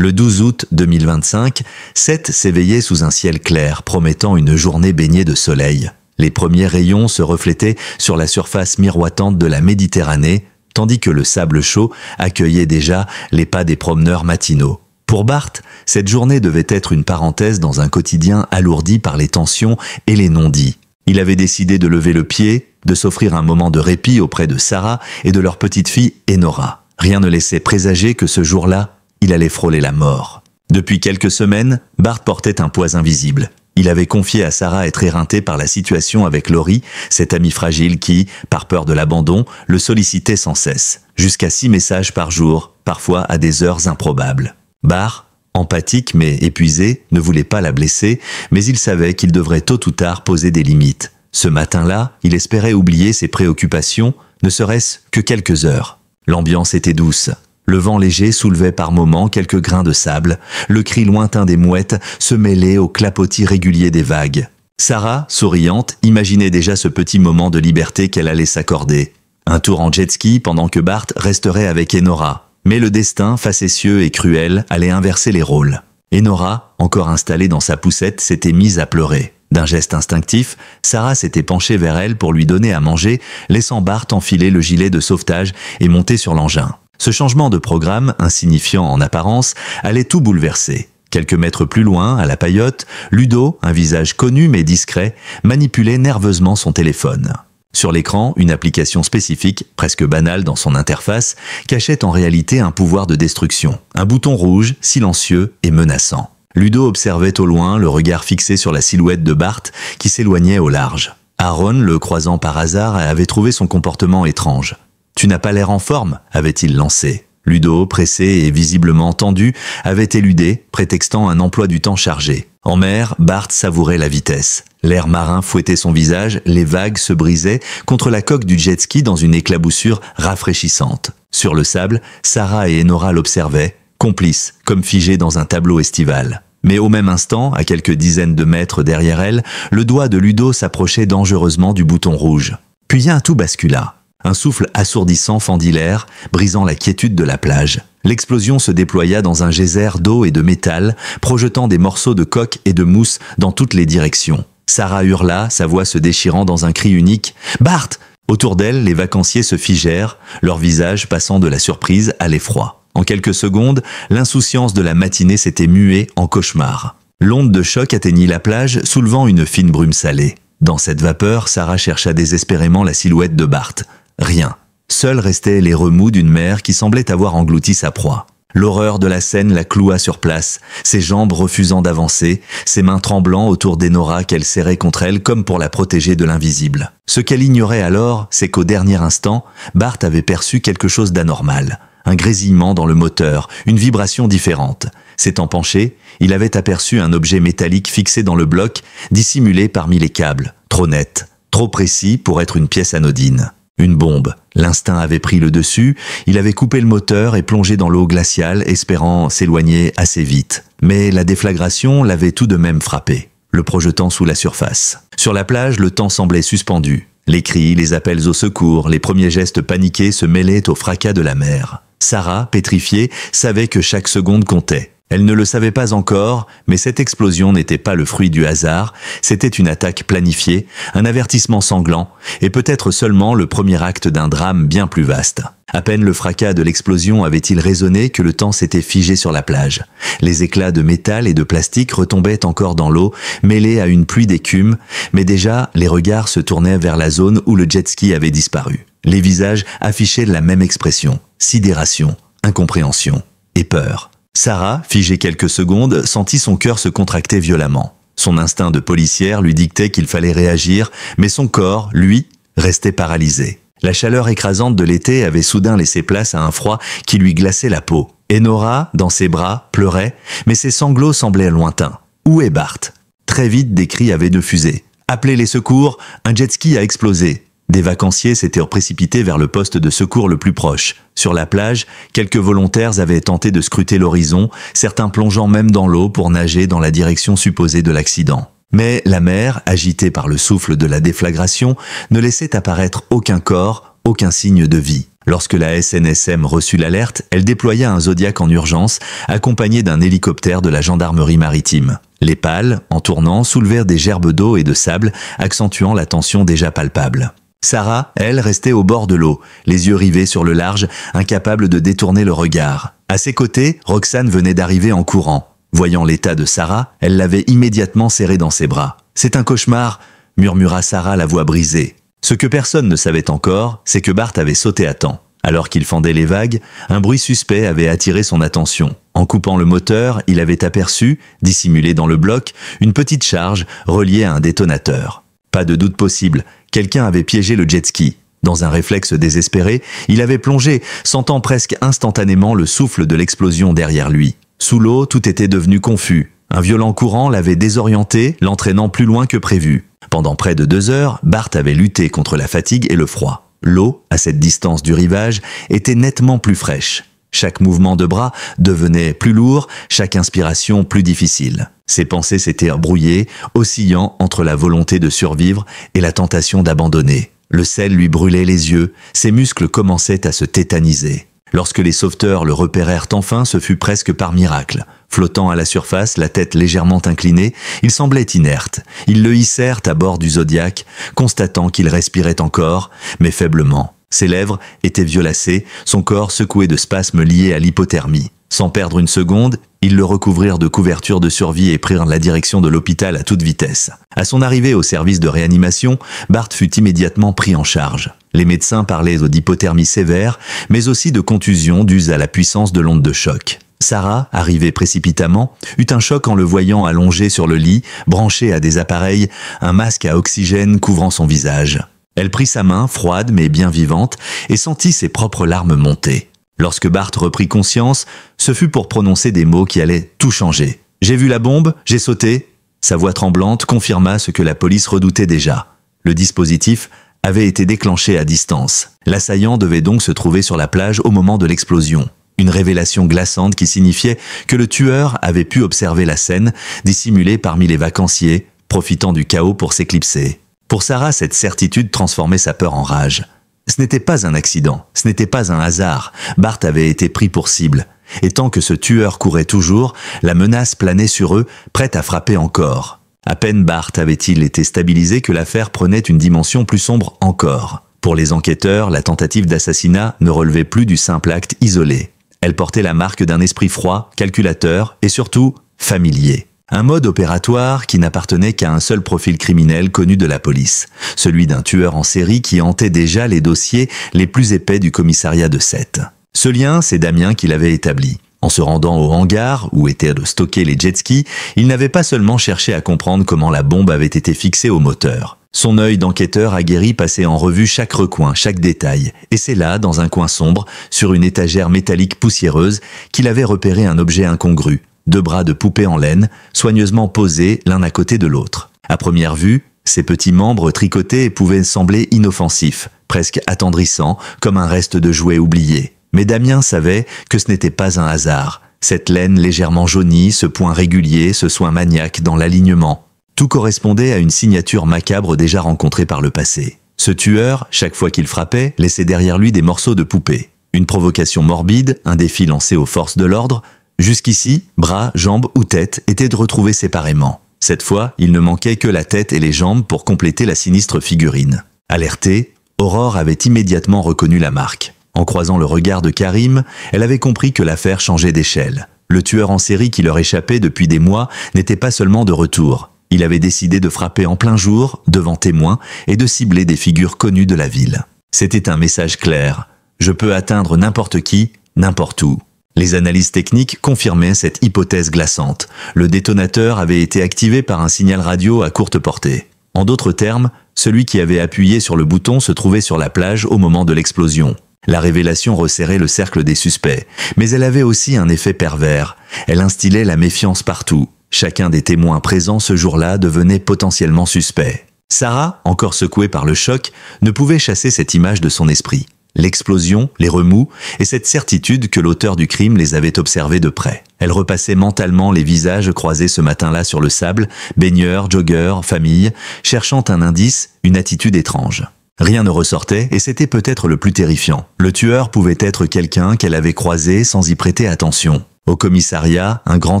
Le 12 août 2025, Seth s'éveillait sous un ciel clair, promettant une journée baignée de soleil. Les premiers rayons se reflétaient sur la surface miroitante de la Méditerranée, tandis que le sable chaud accueillait déjà les pas des promeneurs matinaux. Pour Bart, cette journée devait être une parenthèse dans un quotidien alourdi par les tensions et les non-dits. Il avait décidé de lever le pied, de s'offrir un moment de répit auprès de Sarah et de leur petite fille Enora. Rien ne laissait présager que ce jour-là, il allait frôler la mort. Depuis quelques semaines, Bart portait un poids invisible. Il avait confié à Sarah être éreinté par la situation avec Laurie, cette amie fragile qui, par peur de l'abandon, le sollicitait sans cesse, jusqu'à 6 messages par jour, parfois à des heures improbables. Bart, empathique mais épuisé, ne voulait pas la blesser, mais il savait qu'il devrait tôt ou tard poser des limites. Ce matin-là, il espérait oublier ses préoccupations, ne serait-ce que quelques heures. L'ambiance était douce. Le vent léger soulevait par moments quelques grains de sable, le cri lointain des mouettes se mêlait au clapotis régulier des vagues. Sarah, souriante, imaginait déjà ce petit moment de liberté qu'elle allait s'accorder. Un tour en jet-ski pendant que Bart resterait avec Enora. Mais le destin, facétieux et cruel, allait inverser les rôles. Enora, encore installée dans sa poussette, s'était mise à pleurer. D'un geste instinctif, Sarah s'était penchée vers elle pour lui donner à manger, laissant Bart enfiler le gilet de sauvetage et monter sur l'engin. Ce changement de programme, insignifiant en apparence, allait tout bouleverser. Quelques mètres plus loin, à la paillote, Ludo, un visage connu mais discret, manipulait nerveusement son téléphone. Sur l'écran, une application spécifique, presque banale dans son interface, cachait en réalité un pouvoir de destruction. Un bouton rouge, silencieux et menaçant. Ludo observait au loin, le regard fixé sur la silhouette de Bart qui s'éloignait au large. Aaron, le croisant par hasard, avait trouvé son comportement étrange. « Tu n'as pas l'air en forme » avait-il lancé. Ludo, pressé et visiblement tendu, avait éludé, prétextant un emploi du temps chargé. En mer, Bart savourait la vitesse. L'air marin fouettait son visage, les vagues se brisaient contre la coque du jet-ski dans une éclaboussure rafraîchissante. Sur le sable, Sarah et Enora l'observaient, complices, comme figés dans un tableau estival. Mais au même instant, à quelques dizaines de mètres derrière elle, le doigt de Ludo s'approchait dangereusement du bouton rouge. Puis tout bascula. Un souffle assourdissant fendit l'air, brisant la quiétude de la plage. L'explosion se déploya dans un geyser d'eau et de métal, projetant des morceaux de coque et de mousse dans toutes les directions. Sarah hurla, sa voix se déchirant dans un cri unique. « Bart !» Autour d'elle, les vacanciers se figèrent, leur visage passant de la surprise à l'effroi. En quelques secondes, l'insouciance de la matinée s'était muée en cauchemar. L'onde de choc atteignit la plage, soulevant une fine brume salée. Dans cette vapeur, Sarah chercha désespérément la silhouette de Bart. Rien. Seuls restaient les remous d'une mer qui semblait avoir englouti sa proie. L'horreur de la scène la cloua sur place, ses jambes refusant d'avancer, ses mains tremblant autour d'Enora qu'elle serrait contre elle comme pour la protéger de l'invisible. Ce qu'elle ignorait alors, c'est qu'au dernier instant, Bart avait perçu quelque chose d'anormal. Un grésillement dans le moteur, une vibration différente. S'étant penché, il avait aperçu un objet métallique fixé dans le bloc, dissimulé parmi les câbles. Trop net, trop précis pour être une pièce anodine. Une bombe. L'instinct avait pris le dessus, il avait coupé le moteur et plongé dans l'eau glaciale, espérant s'éloigner assez vite. Mais la déflagration l'avait tout de même frappé, le projetant sous la surface. Sur la plage, le temps semblait suspendu. Les cris, les appels au secours, les premiers gestes paniqués se mêlaient au fracas de la mer. Sarah, pétrifiée, savait que chaque seconde comptait. Elle ne le savait pas encore, mais cette explosion n'était pas le fruit du hasard, c'était une attaque planifiée, un avertissement sanglant, et peut-être seulement le premier acte d'un drame bien plus vaste. À peine le fracas de l'explosion avait-il résonné que le temps s'était figé sur la plage. Les éclats de métal et de plastique retombaient encore dans l'eau, mêlés à une pluie d'écume, mais déjà les regards se tournaient vers la zone où le jet-ski avait disparu. Les visages affichaient la même expression, sidération, incompréhension et peur. Sarah, figée quelques secondes, sentit son cœur se contracter violemment. Son instinct de policière lui dictait qu'il fallait réagir, mais son corps, lui, restait paralysé. La chaleur écrasante de l'été avait soudain laissé place à un froid qui lui glaçait la peau. Enora, dans ses bras, pleurait, mais ses sanglots semblaient lointains. Où est Bart ? Très vite, des cris avaient de fusée. Appelez les secours, un jet-ski a explosé. Des vacanciers s'étaient précipités vers le poste de secours le plus proche. Sur la plage, quelques volontaires avaient tenté de scruter l'horizon, certains plongeant même dans l'eau pour nager dans la direction supposée de l'accident. Mais la mer, agitée par le souffle de la déflagration, ne laissait apparaître aucun corps, aucun signe de vie. Lorsque la SNSM reçut l'alerte, elle déploya un Zodiac en urgence, accompagné d'un hélicoptère de la gendarmerie maritime. Les pales, en tournant, soulevèrent des gerbes d'eau et de sable, accentuant la tension déjà palpable. Sarah, elle, restait au bord de l'eau, les yeux rivés sur le large, incapable de détourner le regard. À ses côtés, Roxane venait d'arriver en courant. Voyant l'état de Sarah, elle l'avait immédiatement serrée dans ses bras. « C'est un cauchemar !» murmura Sarah, la voix brisée. Ce que personne ne savait encore, c'est que Bart avait sauté à temps. Alors qu'il fendait les vagues, un bruit suspect avait attiré son attention. En coupant le moteur, il avait aperçu, dissimulé dans le bloc, une petite charge reliée à un détonateur. Pas de doute possible, quelqu'un avait piégé le jet-ski. Dans un réflexe désespéré, il avait plongé, sentant presque instantanément le souffle de l'explosion derrière lui. Sous l'eau, tout était devenu confus. Un violent courant l'avait désorienté, l'entraînant plus loin que prévu. Pendant près de 2 heures, Bart avait lutté contre la fatigue et le froid. L'eau, à cette distance du rivage, était nettement plus fraîche. Chaque mouvement de bras devenait plus lourd, chaque inspiration plus difficile. Ses pensées s'étaient brouillées, oscillant entre la volonté de survivre et la tentation d'abandonner. Le sel lui brûlait les yeux, ses muscles commençaient à se tétaniser. Lorsque les sauveteurs le repérèrent enfin, ce fut presque par miracle. Flottant à la surface, la tête légèrement inclinée, il semblait inerte. Ils le hissèrent à bord du Zodiac, constatant qu'il respirait encore, mais faiblement. Ses lèvres étaient violacées, son corps secoué de spasmes liés à l'hypothermie. Sans perdre une seconde, ils le recouvrirent de couvertures de survie et prirent la direction de l'hôpital à toute vitesse. À son arrivée au service de réanimation, Bart fut immédiatement pris en charge. Les médecins parlaient d'hypothermie sévère, mais aussi de contusion due à la puissance de l'onde de choc. Sarah, arrivée précipitamment, eut un choc en le voyant allongé sur le lit, branché à des appareils, un masque à oxygène couvrant son visage. Elle prit sa main, froide mais bien vivante, et sentit ses propres larmes monter. Lorsque Bart reprit conscience, ce fut pour prononcer des mots qui allaient tout changer. « J'ai vu la bombe, j'ai sauté ». Sa voix tremblante confirma ce que la police redoutait déjà. Le dispositif avait été déclenché à distance. L'assaillant devait donc se trouver sur la plage au moment de l'explosion. Une révélation glaçante qui signifiait que le tueur avait pu observer la scène, dissimulée parmi les vacanciers, profitant du chaos pour s'éclipser. Pour Sarah, cette certitude transformait sa peur en rage. Ce n'était pas un accident, ce n'était pas un hasard. Bart avait été pris pour cible. Et tant que ce tueur courait toujours, la menace planait sur eux, prête à frapper encore. À peine Bart avait-il été stabilisé que l'affaire prenait une dimension plus sombre encore. Pour les enquêteurs, la tentative d'assassinat ne relevait plus du simple acte isolé. Elle portait la marque d'un esprit froid, calculateur et surtout familier. Un mode opératoire qui n'appartenait qu'à un seul profil criminel connu de la police, celui d'un tueur en série qui hantait déjà les dossiers les plus épais du commissariat de Sète. Ce lien, c'est Damien qui l'avait établi. En se rendant au hangar, où étaient stockés les jet-skis, il n'avait pas seulement cherché à comprendre comment la bombe avait été fixée au moteur. Son œil d'enquêteur aguerri passait en revue chaque recoin, chaque détail, et c'est là, dans un coin sombre, sur une étagère métallique poussiéreuse, qu'il avait repéré un objet incongru. 2 bras de poupée en laine, soigneusement posés l'un à côté de l'autre. À première vue, ces petits membres tricotés pouvaient sembler inoffensifs, presque attendrissants, comme un reste de jouet oublié. Mais Damien savait que ce n'était pas un hasard. Cette laine légèrement jaunie, ce point régulier, ce soin maniaque dans l'alignement. Tout correspondait à une signature macabre déjà rencontrée par le passé. Ce tueur, chaque fois qu'il frappait, laissait derrière lui des morceaux de poupée. Une provocation morbide, un défi lancé aux forces de l'ordre. Jusqu'ici, bras, jambes ou tête étaient retrouvés séparément. Cette fois, il ne manquait que la tête et les jambes pour compléter la sinistre figurine. Alertée, Aurore avait immédiatement reconnu la marque. En croisant le regard de Karim, elle avait compris que l'affaire changeait d'échelle. Le tueur en série qui leur échappait depuis des mois n'était pas seulement de retour. Il avait décidé de frapper en plein jour, devant témoins, et de cibler des figures connues de la ville. C'était un message clair. Je peux atteindre n'importe qui, n'importe où. Les analyses techniques confirmaient cette hypothèse glaçante. Le détonateur avait été activé par un signal radio à courte portée. En d'autres termes, celui qui avait appuyé sur le bouton se trouvait sur la plage au moment de l'explosion. La révélation resserrait le cercle des suspects, mais elle avait aussi un effet pervers. Elle instillait la méfiance partout. Chacun des témoins présents ce jour-là devenait potentiellement suspect. Sarah, encore secouée par le choc, ne pouvait chasser cette image de son esprit. L'explosion, les remous, et cette certitude que l'auteur du crime les avait observés de près. Elle repassait mentalement les visages croisés ce matin-là sur le sable, baigneurs, joggeurs, famille, cherchant un indice, une attitude étrange. Rien ne ressortait et c'était peut-être le plus terrifiant. Le tueur pouvait être quelqu'un qu'elle avait croisé sans y prêter attention. Au commissariat, un grand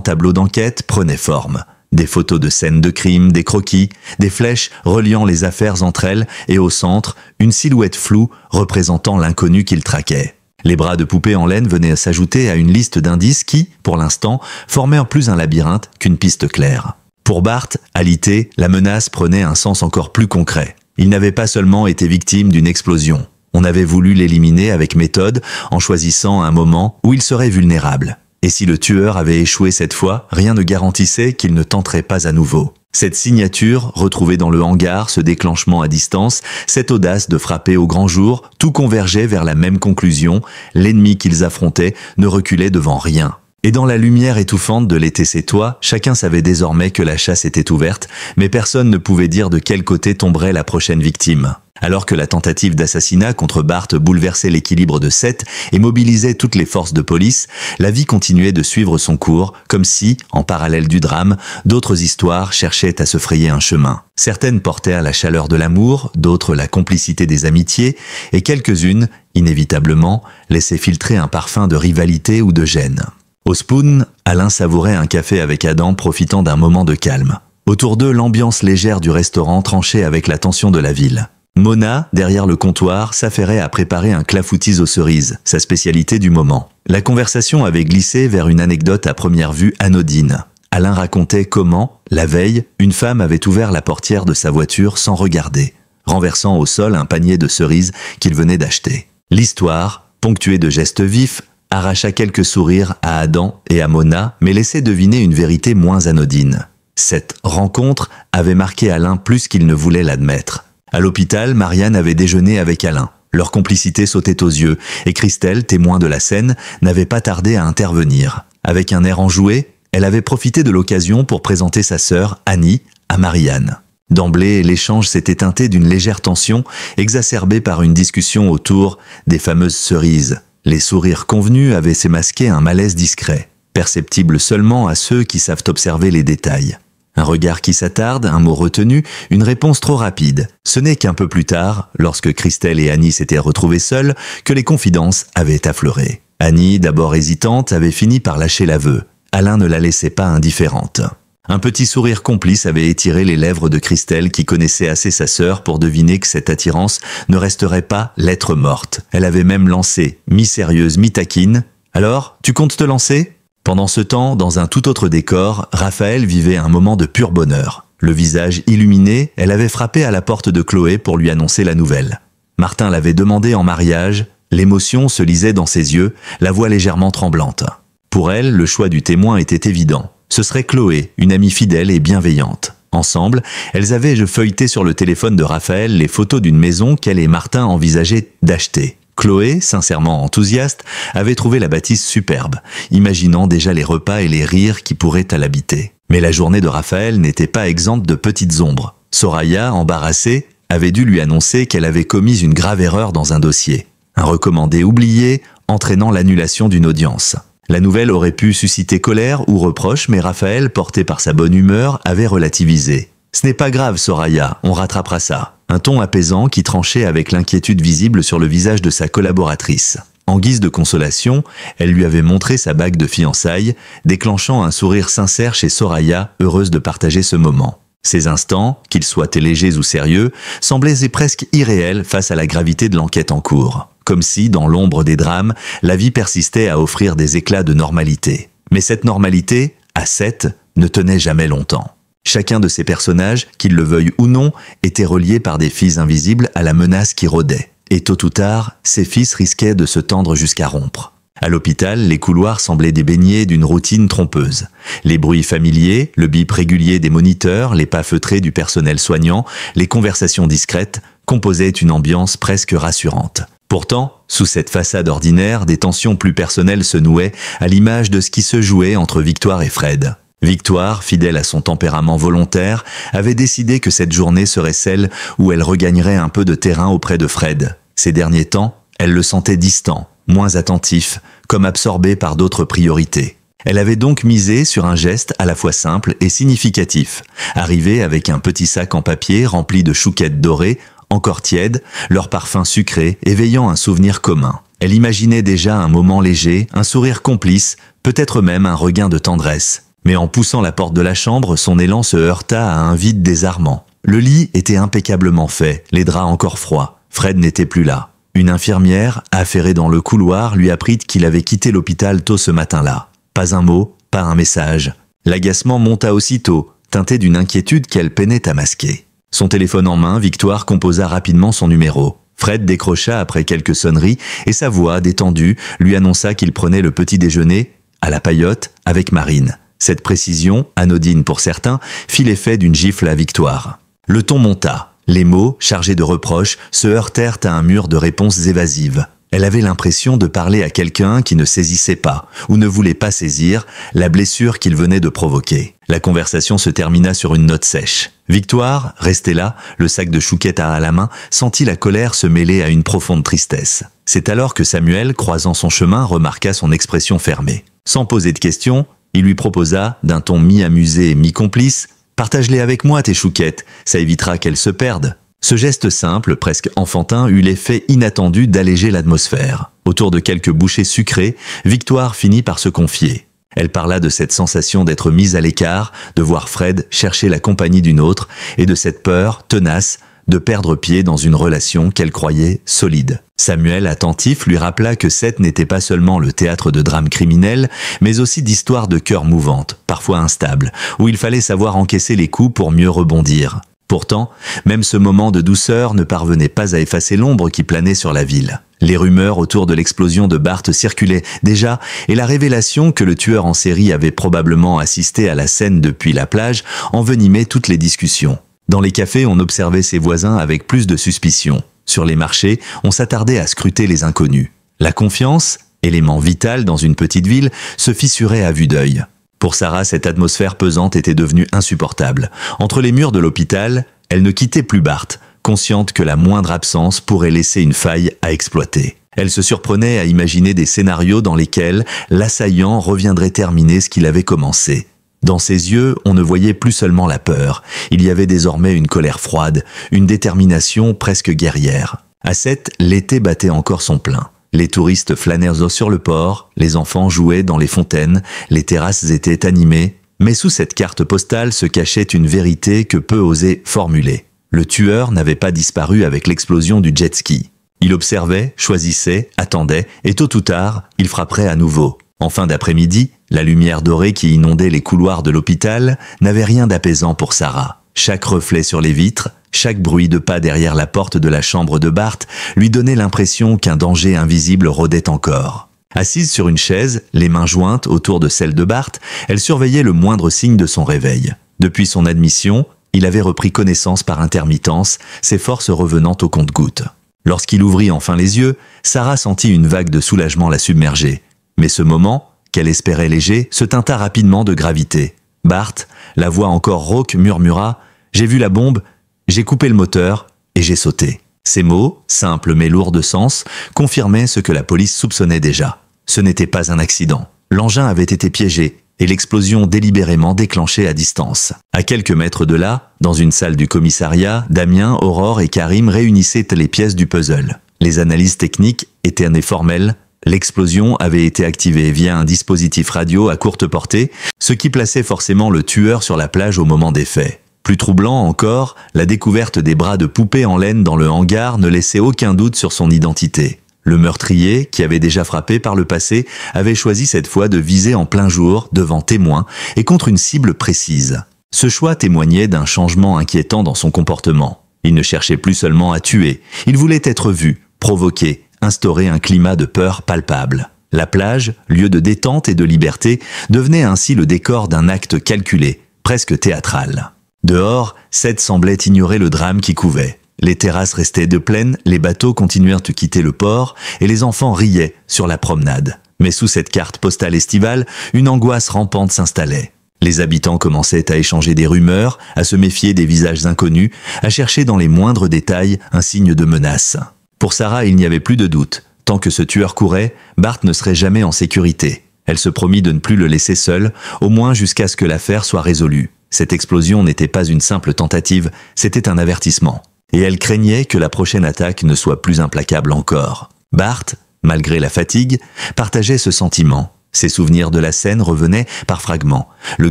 tableau d'enquête prenait forme. Des photos de scènes de crime, des croquis, des flèches reliant les affaires entre elles et au centre, une silhouette floue représentant l'inconnu qu'il traquait. Les bras de poupée en laine venaient s'ajouter à une liste d'indices qui, pour l'instant, formaient plus un labyrinthe qu'une piste claire. Pour Bart, alité, la menace prenait un sens encore plus concret. Il n'avait pas seulement été victime d'une explosion. On avait voulu l'éliminer avec méthode en choisissant un moment où il serait vulnérable. Et si le tueur avait échoué cette fois, rien ne garantissait qu'il ne tenterait pas à nouveau. Cette signature, retrouvée dans le hangar, ce déclenchement à distance, cette audace de frapper au grand jour, tout convergeait vers la même conclusion, l'ennemi qu'ils affrontaient ne reculait devant rien. Et dans la lumière étouffante de l'été sétois, chacun savait désormais que la chasse était ouverte, mais personne ne pouvait dire de quel côté tomberait la prochaine victime. Alors que la tentative d'assassinat contre Bart bouleversait l'équilibre de Seth et mobilisait toutes les forces de police, la vie continuait de suivre son cours, comme si, en parallèle du drame, d'autres histoires cherchaient à se frayer un chemin. Certaines portèrent la chaleur de l'amour, d'autres la complicité des amitiés, et quelques-unes, inévitablement, laissaient filtrer un parfum de rivalité ou de gêne. Au Spoon, Alain savourait un café avec Adam, profitant d'un moment de calme. Autour d'eux, l'ambiance légère du restaurant tranchait avec la tension de la ville. Mona, derrière le comptoir, s'affairait à préparer un clafoutis aux cerises, sa spécialité du moment. La conversation avait glissé vers une anecdote à première vue anodine. Alain racontait comment, la veille, une femme avait ouvert la portière de sa voiture sans regarder, renversant au sol un panier de cerises qu'il venait d'acheter. L'histoire, ponctuée de gestes vifs, arracha quelques sourires à Adam et à Mona, mais laissait deviner une vérité moins anodine. Cette rencontre avait marqué Alain plus qu'il ne voulait l'admettre. À l'hôpital, Marianne avait déjeuné avec Alain. Leur complicité sautait aux yeux, et Christelle, témoin de la scène, n'avait pas tardé à intervenir. Avec un air enjoué, elle avait profité de l'occasion pour présenter sa sœur, Annie, à Marianne. D'emblée, l'échange s'était teinté d'une légère tension, exacerbée par une discussion autour des fameuses cerises. Les sourires convenus avaient masqué un malaise discret, perceptible seulement à ceux qui savent observer les détails. Un regard qui s'attarde, un mot retenu, une réponse trop rapide. Ce n'est qu'un peu plus tard, lorsque Christelle et Annie s'étaient retrouvées seules, que les confidences avaient affleuré. Annie, d'abord hésitante, avait fini par lâcher l'aveu. Alain ne la laissait pas indifférente. Un petit sourire complice avait étiré les lèvres de Christelle qui connaissait assez sa sœur pour deviner que cette attirance ne resterait pas lettre morte. Elle avait même lancé, mi-sérieuse, mi-taquine. « Alors, tu comptes te lancer ?» Pendant ce temps, dans un tout autre décor, Raphaël vivait un moment de pur bonheur. Le visage illuminé, elle avait frappé à la porte de Chloé pour lui annoncer la nouvelle. Martin l'avait demandé en mariage, l'émotion se lisait dans ses yeux, la voix légèrement tremblante. Pour elle, le choix du témoin était évident. Ce serait Chloé, une amie fidèle et bienveillante. Ensemble, elles avaient feuilleté sur le téléphone de Raphaël les photos d'une maison qu'elle et Martin envisageaient d'acheter. Chloé, sincèrement enthousiaste, avait trouvé la bâtisse superbe, imaginant déjà les repas et les rires qui pourraient l'habiter. Mais la journée de Raphaël n'était pas exempte de petites ombres. Soraya, embarrassée, avait dû lui annoncer qu'elle avait commis une grave erreur dans un dossier. Un recommandé oublié, entraînant l'annulation d'une audience. La nouvelle aurait pu susciter colère ou reproche, mais Raphaël, porté par sa bonne humeur, avait relativisé. « Ce n'est pas grave, Soraya, on rattrapera ça. » Un ton apaisant qui tranchait avec l'inquiétude visible sur le visage de sa collaboratrice. En guise de consolation, elle lui avait montré sa bague de fiançailles, déclenchant un sourire sincère chez Soraya, heureuse de partager ce moment. Ces instants, qu'ils soient légers ou sérieux, semblaient presque irréels face à la gravité de l'enquête en cours. Comme si, dans l'ombre des drames, la vie persistait à offrir des éclats de normalité. Mais cette normalité, à Seth, ne tenait jamais longtemps. Chacun de ces personnages, qu'ils le veuillent ou non, était relié par des fils invisibles à la menace qui rôdait. Et tôt ou tard, ces fils risquaient de se tendre jusqu'à rompre. À l'hôpital, les couloirs semblaient des baignets d'une routine trompeuse. Les bruits familiers, le bip régulier des moniteurs, les pas feutrés du personnel soignant, les conversations discrètes composaient une ambiance presque rassurante. Pourtant, sous cette façade ordinaire, des tensions plus personnelles se nouaient à l'image de ce qui se jouait entre Victoire et Fred. Victoire, fidèle à son tempérament volontaire, avait décidé que cette journée serait celle où elle regagnerait un peu de terrain auprès de Fred. Ces derniers temps, elle le sentait distant, moins attentif, comme absorbé par d'autres priorités. Elle avait donc misé sur un geste à la fois simple et significatif. Arriver avec un petit sac en papier rempli de chouquettes dorées, encore tiède, leur parfum sucré éveillant un souvenir commun. Elle imaginait déjà un moment léger, un sourire complice, peut-être même un regain de tendresse. Mais en poussant la porte de la chambre, son élan se heurta à un vide désarmant. Le lit était impeccablement fait, les draps encore froids. Fred n'était plus là. Une infirmière, affairée dans le couloir, lui apprit qu'il avait quitté l'hôpital tôt ce matin-là. Pas un mot, pas un message. L'agacement monta aussitôt, teinté d'une inquiétude qu'elle peinait à masquer. Son téléphone en main, Victoire composa rapidement son numéro. Fred décrocha après quelques sonneries et sa voix, détendue, lui annonça qu'il prenait le petit déjeuner à la Paillote avec Marine. Cette précision, anodine pour certains, fit l'effet d'une gifle à Victoire. Le ton monta. Les mots, chargés de reproches, se heurtèrent à un mur de réponses évasives. Elle avait l'impression de parler à quelqu'un qui ne saisissait pas, ou ne voulait pas saisir, la blessure qu'il venait de provoquer. La conversation se termina sur une note sèche. Victoire, restée là, le sac de chouquettes à la main, sentit la colère se mêler à une profonde tristesse. C'est alors que Samuel, croisant son chemin, remarqua son expression fermée. Sans poser de questions, il lui proposa, d'un ton mi-amusé et mi-complice, « Partage-les avec moi, tes chouquettes, ça évitera qu'elles se perdent. » Ce geste simple, presque enfantin, eut l'effet inattendu d'alléger l'atmosphère. Autour de quelques bouchées sucrées, Victoire finit par se confier. Elle parla de cette sensation d'être mise à l'écart, de voir Fred chercher la compagnie d'une autre, et de cette peur, tenace, de perdre pied dans une relation qu'elle croyait solide. Samuel, attentif, lui rappela que Sète n'était pas seulement le théâtre de drames criminels, mais aussi d'histoires de cœur mouvantes, parfois instables, où il fallait savoir encaisser les coups pour mieux rebondir. Pourtant, même ce moment de douceur ne parvenait pas à effacer l'ombre qui planait sur la ville. Les rumeurs autour de l'explosion de Bart circulaient déjà, et la révélation que le tueur en série avait probablement assisté à la scène depuis la plage envenimait toutes les discussions. Dans les cafés, on observait ses voisins avec plus de suspicion. Sur les marchés, on s'attardait à scruter les inconnus. La confiance, élément vital dans une petite ville, se fissurait à vue d'œil. Pour Sarah, cette atmosphère pesante était devenue insupportable. Entre les murs de l'hôpital, elle ne quittait plus Bart, consciente que la moindre absence pourrait laisser une faille à exploiter. Elle se surprenait à imaginer des scénarios dans lesquels l'assaillant reviendrait terminer ce qu'il avait commencé. Dans ses yeux, on ne voyait plus seulement la peur. Il y avait désormais une colère froide, une détermination presque guerrière. À Sète, l'été battait encore son plein. Les touristes flânèrent sur le port, les enfants jouaient dans les fontaines, les terrasses étaient animées, mais sous cette carte postale se cachait une vérité que peu osaient formuler. Le tueur n'avait pas disparu avec l'explosion du jet-ski. Il observait, choisissait, attendait, et tôt ou tard, il frapperait à nouveau. En fin d'après-midi, la lumière dorée qui inondait les couloirs de l'hôpital n'avait rien d'apaisant pour Sarah. Chaque reflet sur les vitres, chaque bruit de pas derrière la porte de la chambre de Bart lui donnait l'impression qu'un danger invisible rôdait encore. Assise sur une chaise, les mains jointes autour de celle de Bart, elle surveillait le moindre signe de son réveil. Depuis son admission, il avait repris connaissance par intermittence, ses forces revenant au compte-gouttes. Lorsqu'il ouvrit enfin les yeux, Sarah sentit une vague de soulagement la submerger. Mais ce moment, qu'elle espérait léger, se teinta rapidement de gravité. Bart, la voix encore rauque, murmura « J'ai vu la bombe, j'ai coupé le moteur et j'ai sauté ». Ces mots, simples mais lourds de sens, confirmaient ce que la police soupçonnait déjà. Ce n'était pas un accident. L'engin avait été piégé et l'explosion délibérément déclenchée à distance. À quelques mètres de là, dans une salle du commissariat, Damien, Aurore et Karim réunissaient les pièces du puzzle. Les analyses techniques étaient formelles. L'explosion avait été activée via un dispositif radio à courte portée, ce qui plaçait forcément le tueur sur la plage au moment des faits. Plus troublant encore, la découverte des bras de poupée en laine dans le hangar ne laissait aucun doute sur son identité. Le meurtrier, qui avait déjà frappé par le passé, avait choisi cette fois de viser en plein jour, devant témoins, et contre une cible précise. Ce choix témoignait d'un changement inquiétant dans son comportement. Il ne cherchait plus seulement à tuer, il voulait être vu, provoqué, instaurer un climat de peur palpable. La plage, lieu de détente et de liberté, devenait ainsi le décor d'un acte calculé, presque théâtral. Dehors, Sète semblait ignorer le drame qui couvait. Les terrasses restaient de pleines, les bateaux continuèrent de quitter le port, et les enfants riaient sur la promenade. Mais sous cette carte postale estivale, une angoisse rampante s'installait. Les habitants commençaient à échanger des rumeurs, à se méfier des visages inconnus, à chercher dans les moindres détails un signe de menace. Pour Sarah, il n'y avait plus de doute. Tant que ce tueur courait, Bart ne serait jamais en sécurité. Elle se promit de ne plus le laisser seul, au moins jusqu'à ce que l'affaire soit résolue. Cette explosion n'était pas une simple tentative, c'était un avertissement. et elle craignait que la prochaine attaque ne soit plus implacable encore. Bart, malgré la fatigue, partageait ce sentiment. Ses souvenirs de la scène revenaient par fragments. Le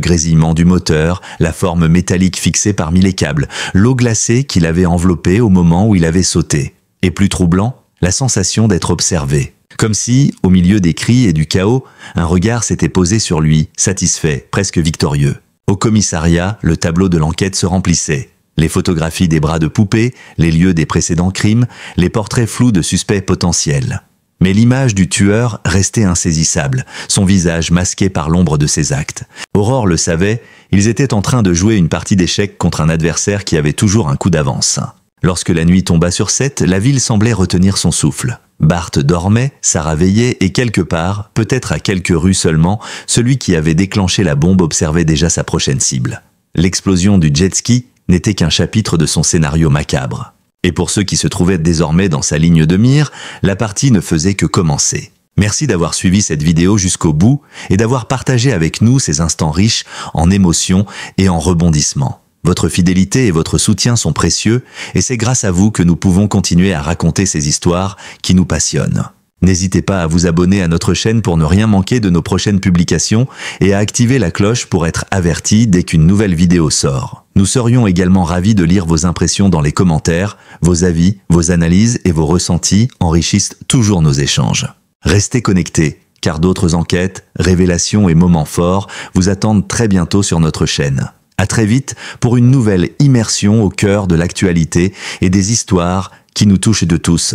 grésillement du moteur, la forme métallique fixée parmi les câbles, l'eau glacée qu'il avait enveloppée au moment où il avait sauté. Et plus troublant, la sensation d'être observé. Comme si, au milieu des cris et du chaos, un regard s'était posé sur lui, satisfait, presque victorieux. Au commissariat, le tableau de l'enquête se remplissait. Les photographies des bras de poupée, les lieux des précédents crimes, les portraits flous de suspects potentiels. Mais l'image du tueur restait insaisissable, son visage masqué par l'ombre de ses actes. Aurore le savait, ils étaient en train de jouer une partie d'échecs contre un adversaire qui avait toujours un coup d'avance. Lorsque la nuit tomba sur Seth, la ville semblait retenir son souffle. Bart dormait, Sarah veillait et quelque part, peut-être à quelques rues seulement, celui qui avait déclenché la bombe observait déjà sa prochaine cible. L'explosion du jet-ski n'était qu'un chapitre de son scénario macabre. Et pour ceux qui se trouvaient désormais dans sa ligne de mire, la partie ne faisait que commencer. Merci d'avoir suivi cette vidéo jusqu'au bout et d'avoir partagé avec nous ces instants riches en émotions et en rebondissements. Votre fidélité et votre soutien sont précieux et c'est grâce à vous que nous pouvons continuer à raconter ces histoires qui nous passionnent. N'hésitez pas à vous abonner à notre chaîne pour ne rien manquer de nos prochaines publications et à activer la cloche pour être averti dès qu'une nouvelle vidéo sort. Nous serions également ravis de lire vos impressions dans les commentaires, vos avis, vos analyses et vos ressentis enrichissent toujours nos échanges. Restez connectés, car d'autres enquêtes, révélations et moments forts vous attendent très bientôt sur notre chaîne. À très vite pour une nouvelle immersion au cœur de l'actualité et des histoires qui nous touchent de tous.